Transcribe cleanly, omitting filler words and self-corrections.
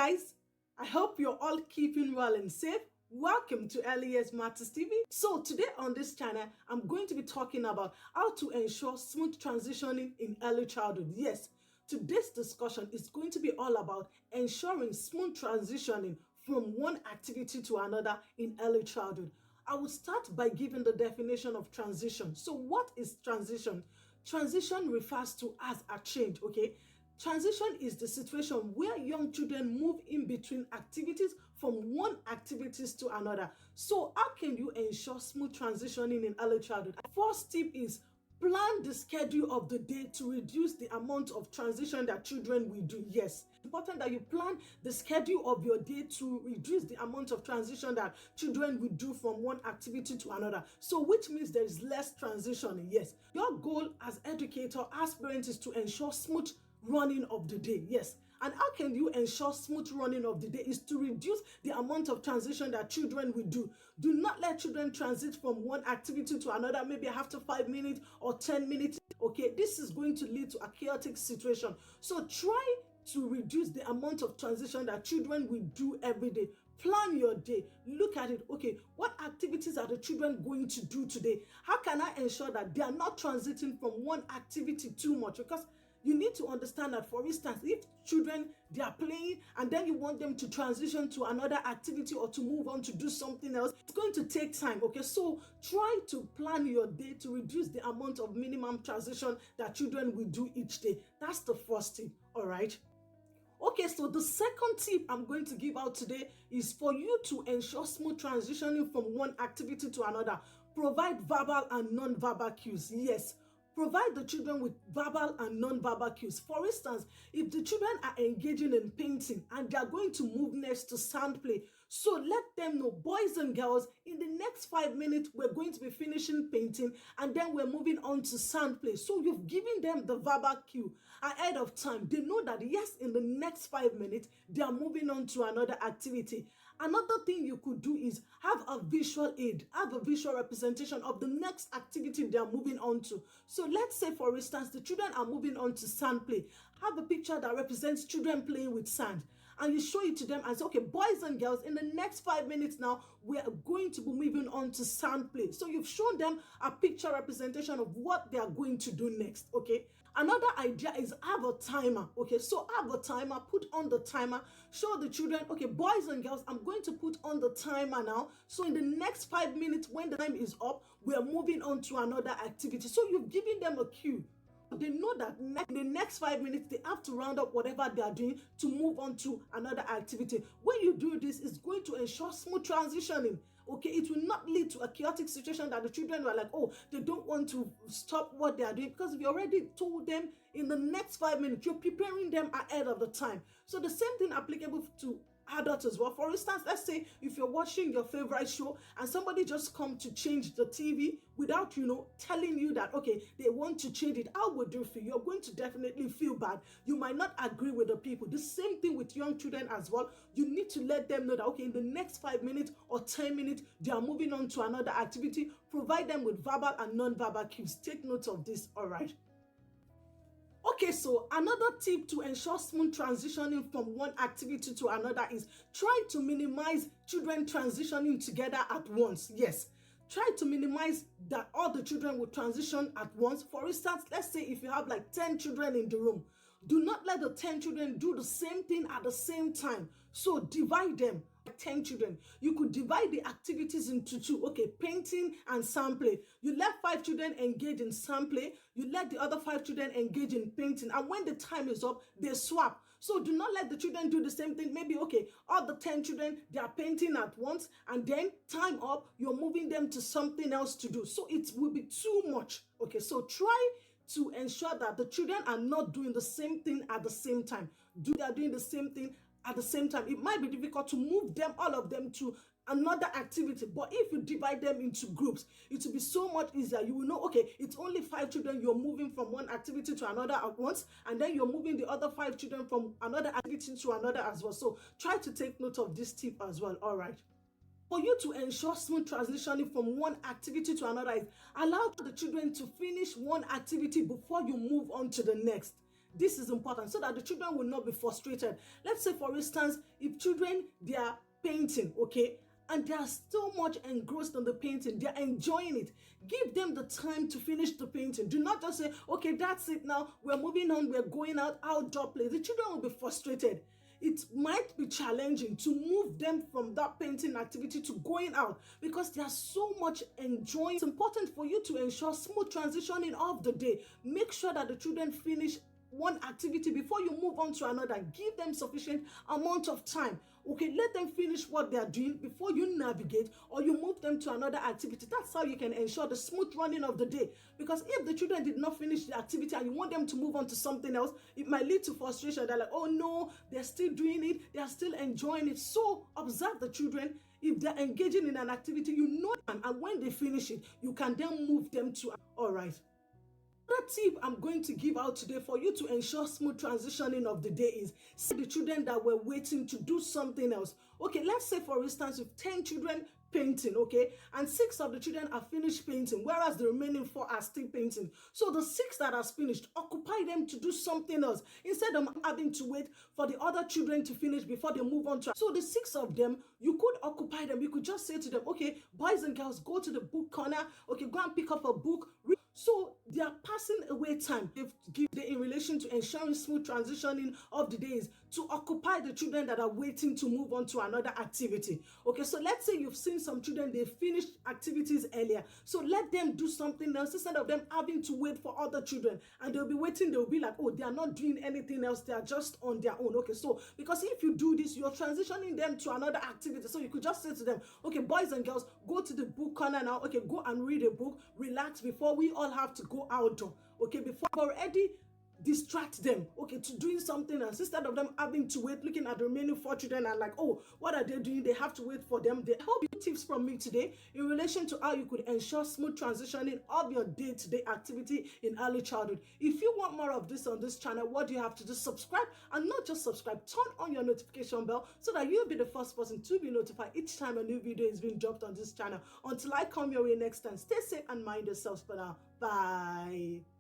guys, I hope you're all keeping well and safe. Welcome to Early Years Matters TV. So today on this channel, I'm going to be talking about how to ensure smooth transitioning in early childhood. Yes, today's discussion is going to be all about ensuring smooth transitioning from one activity to another in early childhood. I will start by giving the definition of transition. So what is transition? Transition refers to as a change, okay? Transition is the situation where young children move in between activities from one activities to another. So how can you ensure smooth transitioning in early childhood? First tip is plan the schedule of the day to reduce the amount of transition that children will do. Yes, it's important that you plan the schedule of your day to reduce the amount of transition that children will do from one activity to another. So which means there is less transitioning. Yes, your goal as educator, as parents, is to ensure smooth running of the day. Yes, and how can you ensure smooth running of the day is to reduce the amount of transition that children will do. Do not let children transit from one activity to another, maybe after 5 minutes or 10 minutes. Okay, this is going to lead to a chaotic situation. So try to reduce the amount of transition that children will do every day. Plan your day. Look at it. Okay, what activities are the children going to do today? How can I ensure that they are not transiting from one activity too much? Because you need to understand that, for instance, if children, they are playing and then you want them to transition to another activity or to move on to do something else, it's going to take time. Okay, so try to plan your day to reduce the amount of minimum transition that children will do each day. That's the first tip. All right. Okay, so the second tip I'm going to give out today is for you to ensure smooth transitioning from one activity to another. Provide verbal and non-verbal cues. Yes, provide the children with verbal and non-verbal cues. For instance, if the children are engaging in painting and they are going to move next to sand play, so let them know, boys and girls, in the next 5 minutes, we're going to be finishing painting and then we're moving on to sand play. So you've given them the verbal cue ahead of time. They know that, yes, in the next 5 minutes, they are moving on to another activity. Another thing you could do is have a visual aid, have a visual representation of the next activity they are moving on to. So let's say, for instance, the children are moving on to sand play. Have a picture that represents children playing with sand, and you show it to them and say, okay, boys and girls, in the next 5 minutes now, we are going to be moving on to sand play. So you've shown them a picture representation of what they are going to do next. Okay. Another idea is have a timer. Okay, so have a timer, put on the timer, show the children, okay, boys and girls, I'm going to put on the timer now. So in the next 5 minutes, when the time is up, we are moving on to another activity. So you've given them a cue. They know that in the next 5 minutes, they have to round up whatever they are doing to move on to another activity. When you do this, it's going to ensure smooth transitioning. Okay, it will not lead to a chaotic situation that the children were like, oh, they don't want to stop what they are doing, because we already told them in the next 5 minutes, you're preparing them ahead of the time. So the same thing applicable to adults as well. For instance, let's say if you're watching your favorite show and somebody just come to change the TV without, telling you that, okay, they want to change it, how would you feel? You're going to definitely feel bad. You might not agree with the people. The same thing with young children as well. You need to let them know that, okay, in the next 5 minutes or 10 minutes, they are moving on to another activity. Provide them with verbal and non-verbal cues. Take note of this, all right? Okay, so another tip to ensure smooth transitioning from one activity to another is try to minimize children transitioning together at once. Yes, try to minimize that all the children will transition at once. For instance, let's say if you have like 10 children in the room, do not let the 10 children do the same thing at the same time. So divide them. 10 children, you could divide the activities into two. Okay, painting and sand play. You let 5 children engage in sand play, you let the other 5 children engage in painting, and when the time is up, they swap. So do not let the children do the same thing. Maybe, okay, all the 10 children, they are painting at once, and then time up, you're moving them to something else to do. So it will be too much. Okay, so try to ensure that the children are not doing the same thing at the same time. They are doing the same thing at the same time. It might be difficult to move them, all of them, to another activity, but if you divide them into groups, it will be so much easier. You will know, okay, it's only 5 children, you're moving from one activity to another at once, and then you're moving the other 5 children from another activity to another as well. So try to take note of this tip as well. All right. For you to ensure smooth transitioning from one activity to another is allow the children to finish one activity before you move on to the next. This is important so that the children will not be frustrated. Let's say, for instance, if children, they are painting, okay, and they are so much engrossed in the painting, they're enjoying it. Give them the time to finish the painting. Do not just say, okay, that's it now, we're moving on, we're going outdoor play. The children will be frustrated. It might be challenging to move them from that painting activity to going out because they are so much enjoying. It's important for you to ensure smooth transitioning of the day. Make sure that the children finish one activity before you move on to another. Give them sufficient amount of time. Okay, let them finish what they are doing before you navigate or you move them to another activity. That's how you can ensure the smooth running of the day. Because if the children did not finish the activity and you want them to move on to something else, it might lead to frustration. They're like, oh no, they're still doing it, they are still enjoying it. So observe the children. If they're engaging in an activity, you know, and when they finish it, you can then move them to, all right. Another tip I'm going to give out today for you to ensure smooth transitioning of the day is see the children that were waiting to do something else. Okay, let's say, for instance, with 10 children painting, okay, and 6 of the children are finished painting, whereas the remaining 4 are still painting. So the 6 that are finished, occupy them to do something else instead of having to wait for the other children to finish before they move on to. So the 6 of them, you could occupy them. You could just say to them, okay, boys and girls, go to the book corner, okay, go and pick up a book. So they are passing away time in relation to ensuring smooth transitioning of the days to occupy the children that are waiting to move on to another activity. Okay, so let's say you've seen some children, they finished activities earlier. So let them do something else instead of them having to wait for other children. And they'll be waiting, they'll be like, oh, they are not doing anything else. They are just on their own. Okay, so because if you do this, you're transitioning them to another activity. So you could just say to them, okay, boys and girls, go to the book corner now. Okay, go and read a book, relax before we all have to go outdoor. Okay, before already distract them, okay, to doing something else instead of them having to wait, looking at the remaining 4 children and like, oh, what are they doing? They have to wait for them. They help you tips from me today in relation to how you could ensure smooth transitioning of your day-to-day activity in early childhood. If you want more of this on this channel, what do you have to do? Subscribe, and not just subscribe, turn on your notification bell so that you'll be the first person to be notified each time a new video is being dropped on this channel. Until I come your way next time, stay safe and mind yourselves for now. Bye.